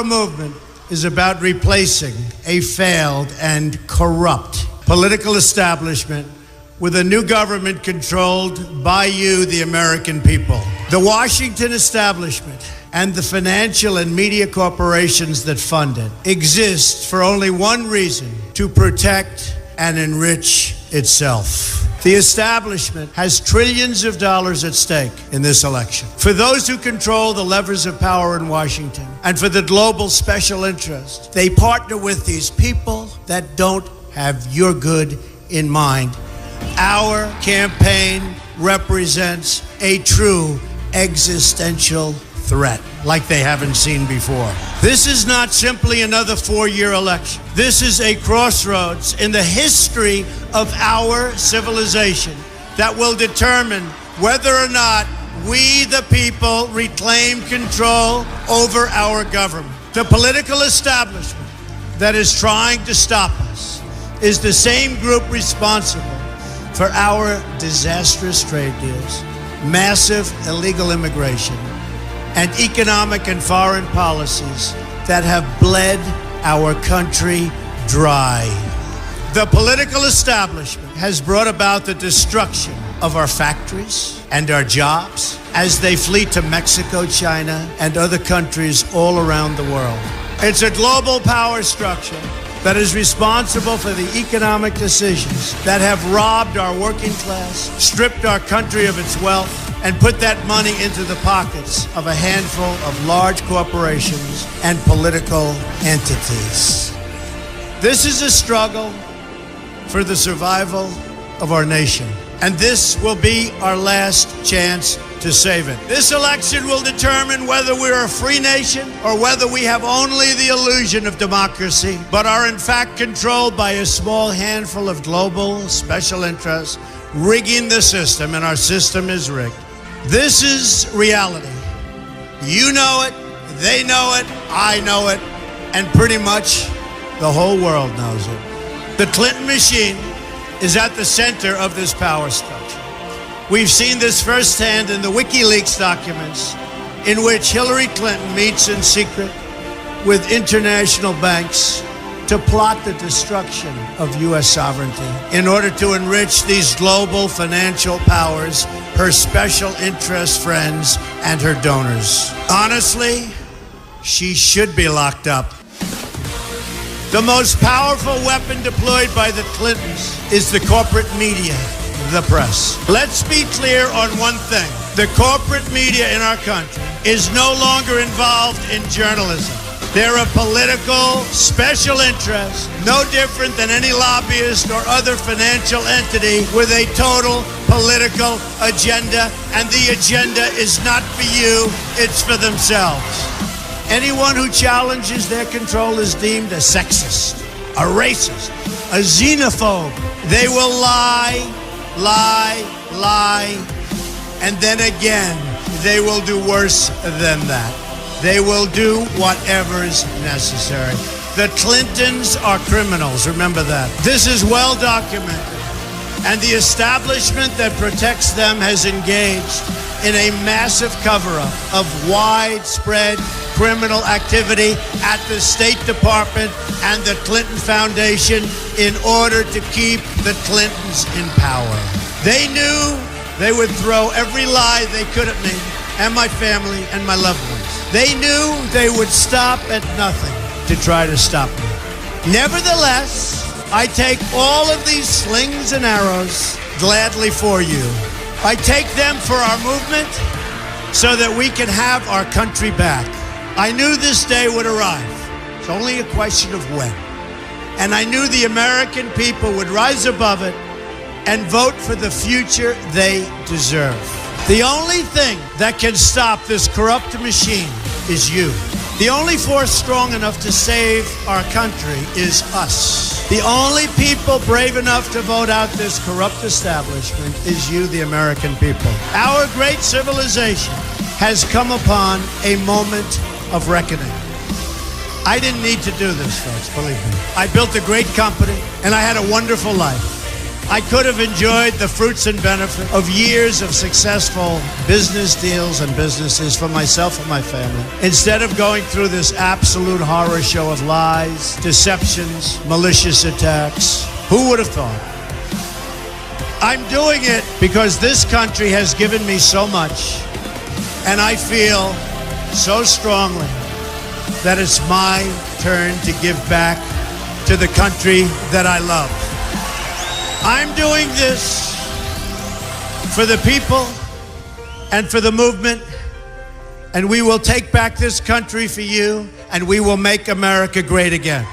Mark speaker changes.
Speaker 1: Our movement is about replacing a failed and corrupt political establishment with a new government controlled by you, the American people. The Washington establishment and the financial and media corporations that fund it exist for only one reason: to protect and enrich itself. The establishment has trillions of dollars at stake in this election. For those who control the levers of power in Washington and for the global special interest, they partner with these people that don't have your good in mind. Our campaign represents a true existential threat like they haven't seen before. This is not simply another 4-year election. This is a crossroads in the history of our civilization that will determine whether or not we, the people, reclaim control over our government. The political establishment that is trying to stop us is the same group responsible for our disastrous trade deals, massive illegal immigration, and economic and foreign policies that have bled our country dry. The political establishment has brought about the destruction of our factories and our jobs as they flee to Mexico, China, and other countries all around the world. It's a global power structure that is responsible for the economic decisions that have robbed our working class, stripped our country of its wealth, and put that money into the pockets of a handful of large corporations and political entities. This is a struggle for the survival of our nation, and this will be our last chance to save it. This election will determine whether we're a free nation or whether we have only the illusion of democracy, but are in fact controlled by a small handful of global special interests rigging the system, and our system is rigged. This is reality. You know it, they know it, I know it, and pretty much the whole world knows it. The Clinton machine is at the center of this power structure. We've seen this firsthand in the WikiLeaks documents, in which Hillary Clinton meets in secret with international banks to plot the destruction of U.S. sovereignty in order to enrich these global financial powers, her special interest friends, and her donors. Honestly, she should be locked up. The most powerful weapon deployed by the Clintons is the corporate media, the press. Let's be clear on one thing. The corporate media in our country is no longer involved in journalism. They're a political special interest, no different than any lobbyist or other financial entity with a total political agenda, and the agenda is not for you, it's for themselves. Anyone who challenges their control is deemed a sexist, a racist, a xenophobe. They will lie, and then again, they will do worse than that. They will do whatever is necessary. The Clintons are criminals, remember that. This is well documented, and the establishment that protects them has engaged in a massive cover-up of widespread criminal activity at the State Department and the Clinton Foundation in order to keep the Clintons in power. They knew they would throw every lie they could at me and my family and my loved ones. They knew they would stop at nothing to try to stop me. Nevertheless, I take all of these slings and arrows gladly for you. I take them for our movement so that we can have our country back. I knew this day would arrive. It's only a question of when. And I knew the American people would rise above it and vote for the future they deserve. The only thing that can stop this corrupt machine is you. The only force strong enough to save our country is us. The only people brave enough to vote out this corrupt establishment is you, the American people. Our great civilization has come upon a moment of reckoning. I didn't need to do this, folks, believe me. I built a great company, and I had a wonderful life. I could have enjoyed the fruits and benefit of years of successful business deals and businesses for myself and my family, instead of going through this absolute horror show of lies, deceptions, malicious attacks. Who would have thought? I'm doing it because this country has given me so much, and I feel so strongly that it's my turn to give back to the country that I love. I'm doing this for the people and for the movement, and we will take back this country for you, and we will make America great again.